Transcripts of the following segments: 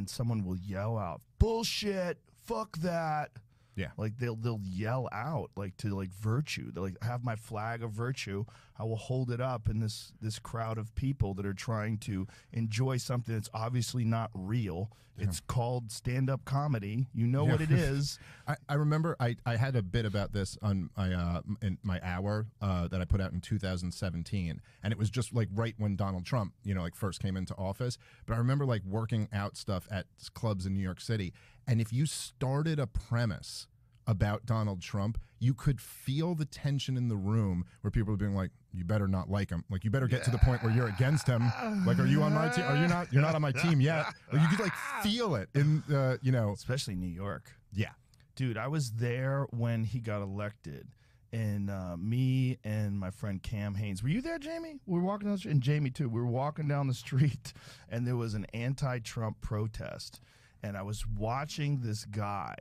and someone will yell out, "Bullshit, fuck that." Yeah. Like they'll yell out like to like virtue. They're like, have my flag of virtue. I will hold it up in this crowd of people that are trying to enjoy something that's obviously not real. Yeah. It's called stand-up comedy. You know what it is. I remember I had a bit about this on my in my hour that I put out in 2017, and it was just like right when Donald Trump, like first came into office. But I remember like working out stuff at clubs in New York City, and if you started a premise about Donald Trump, you could feel the tension in the room where people are being like, you better not like him. Like, you better get to the point where you're against him. Like, are you on my team? Are you not? You're not on my team yet. Like, you could like feel it in, especially New York. Yeah. Dude, I was there when he got elected. And me and my friend Cam Haynes. Were you there, Jamie? We were walking down the street. And Jamie, too. We were walking down the street, and there was an anti-Trump protest. And I was watching this guy.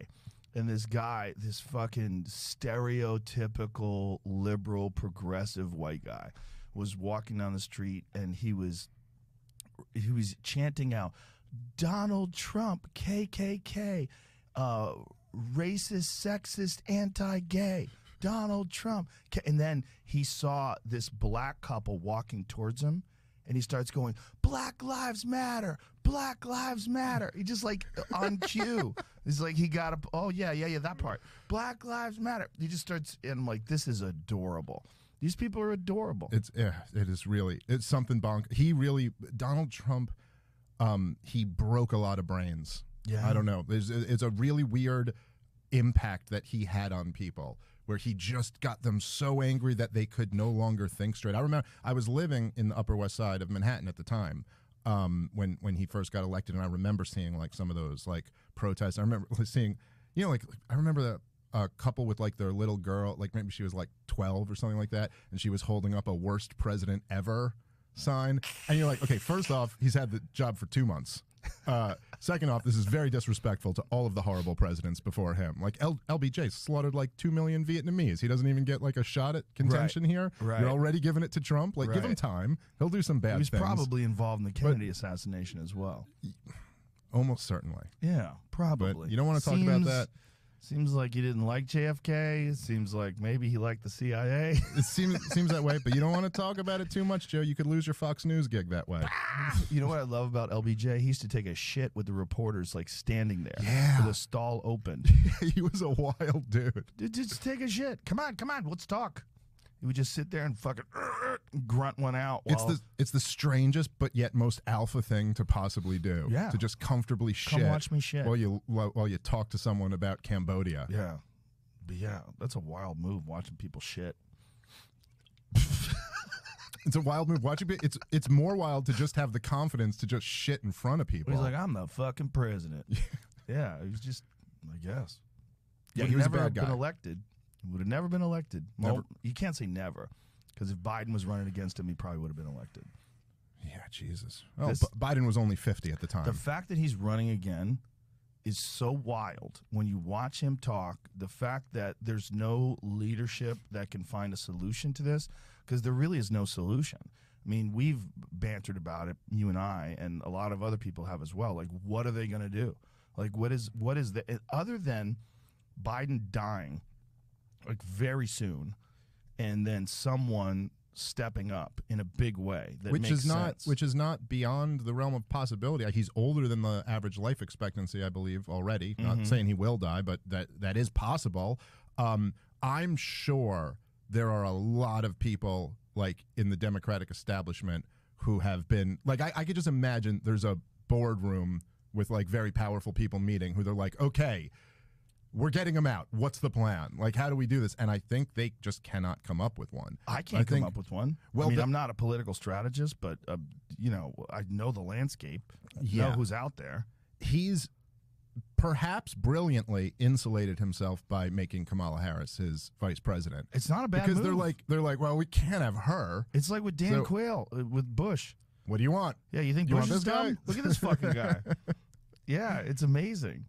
And this guy, this fucking stereotypical liberal progressive white guy, was walking down the street, and he was chanting out, "Donald Trump, KKK, racist, sexist, anti-gay, Donald Trump." And then he saw this black couple walking towards him, and he starts going, "Black Lives Matter, Black Lives Matter." He just like on cue. He's like, he got a, oh yeah, that part. Black Lives Matter. He just starts, and I'm like, this is adorable. These people are adorable. It is really, it's something Donald Trump, he broke a lot of brains. Yeah. I don't know. It's a really weird impact that he had on people, where he just got them so angry that they could no longer think straight. I remember I was living in the Upper West Side of Manhattan at the time, when he first got elected, and I remember seeing like some of those like protests. I remember seeing, I remember a couple with like their little girl, like maybe she was like 12 or something like that, and she was holding up a "worst president ever" sign, and you're like, okay, first off, he's had the job for 2 months. Second off, this is very disrespectful to all of the horrible presidents before him. Like LBJ slaughtered like 2 million Vietnamese. He doesn't even get like a shot at contention here. Right. You're already giving it to Trump. Like, give him time. He'll do some bad things. He was probably involved in the Kennedy assassination as well. Almost certainly. Yeah, probably. But you don't want to talk about that. Seems like he didn't like JFK. It seems like maybe he liked the CIA. It seems that way, but you don't want to talk about it too much, Joe. You could lose your Fox News gig that way. You know what I love about LBJ? He used to take a shit with the reporters, like standing there with the stall open. He was a wild dude. Just take a shit. Come on, let's talk. He would just sit there and fucking grunt one out. It's the strangest but yet most alpha thing to possibly do. Yeah. To just comfortably shit. Come watch me shit. While you talk to someone about Cambodia. Yeah. But yeah, that's a wild move, watching people shit. It's a wild move. It's more wild to just have the confidence to just shit in front of people. He's like, I'm the fucking president. Yeah, he was just, I guess. Yeah, he was a bad guy. Been elected. Would have never been elected. Never. Well, you can't say never, because if Biden was running against him, he probably would have been elected. Yeah, Jesus. Well, Biden was only 50 at the time. The fact that he's running again is so wild. When you watch him talk, the fact that there's no leadership that can find a solution to this, because there really is no solution. I mean, we've bantered about it, you and I, and a lot of other people have as well. Like, what are they going to do? Like, what is the, other than Biden dying, like very soon, and then someone stepping up in a big way that makes sense. Which is not beyond the realm of possibility. He's older than the average life expectancy, I believe, already. Not saying he will die, but that is possible. I'm sure there are a lot of people like in the Democratic establishment who have been like, I could just imagine there's a boardroom with like very powerful people meeting who they're like, okay, we're getting him out. What's the plan? Like, how do we do this? And I think they just cannot come up with one. I can't come up with one. Well, I mean, I'm not a political strategist, but, I know the landscape. I know who's out there. He's perhaps brilliantly insulated himself by making Kamala Harris his vice president. It's not a bad move. Because they're like, well, we can't have her. It's like with Dan Quayle, with Bush. What do you want? Yeah, you think Bush is dumb? Look at this fucking guy. Yeah, it's amazing.